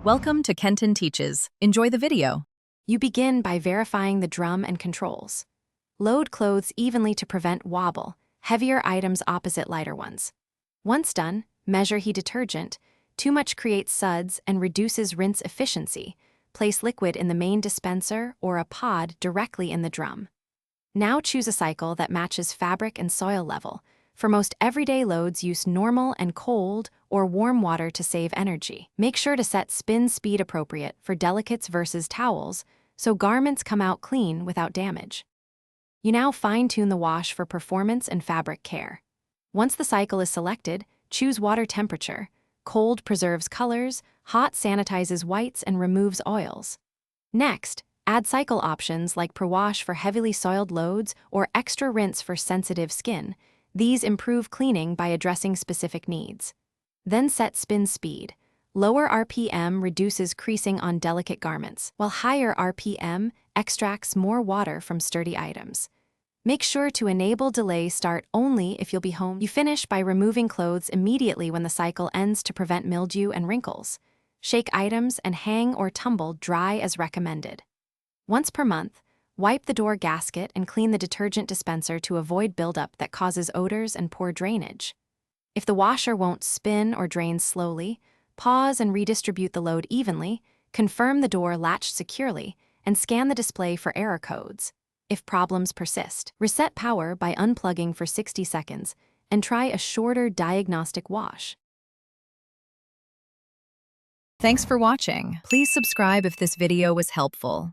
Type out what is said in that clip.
Welcome to Kenton Teaches. Enjoy the video. You begin by verifying the drum and controls. Load clothes evenly to prevent wobble, heavier items opposite lighter ones. Once done, measure heat detergent. Too much creates suds and reduces rinse efficiency. Place liquid in the main dispenser or a pod directly in the drum. Now choose a cycle that matches fabric and soil level. For most everyday loads, use normal and cold or warm water to save energy. Make sure to set spin speed appropriate for delicates versus towels, so garments come out clean without damage. You now fine-tune the wash for performance and fabric care. Once the cycle is selected, choose water temperature. Cold preserves colors, hot sanitizes whites and removes oils. Next, add cycle options like pre-wash for heavily soiled loads or extra rinse for sensitive skin. These improve cleaning by addressing specific needs. Then set spin speed. Lower RPM reduces creasing on delicate garments, while higher RPM extracts more water from sturdy items. Make sure to enable delay start only if you'll be home. You finish by removing clothes immediately when the cycle ends to prevent mildew and wrinkles. Shake items and hang or tumble dry as recommended. Once per month, wipe the door gasket and clean the detergent dispenser to avoid buildup that causes odors and poor drainage. If the washer won't spin or drain slowly, pause and redistribute the load evenly, confirm the door latched securely, and scan the display for error codes. If problems persist, reset power by unplugging for 60 seconds and try a shorter diagnostic wash. Thanks for watching. Please subscribe if this video was helpful.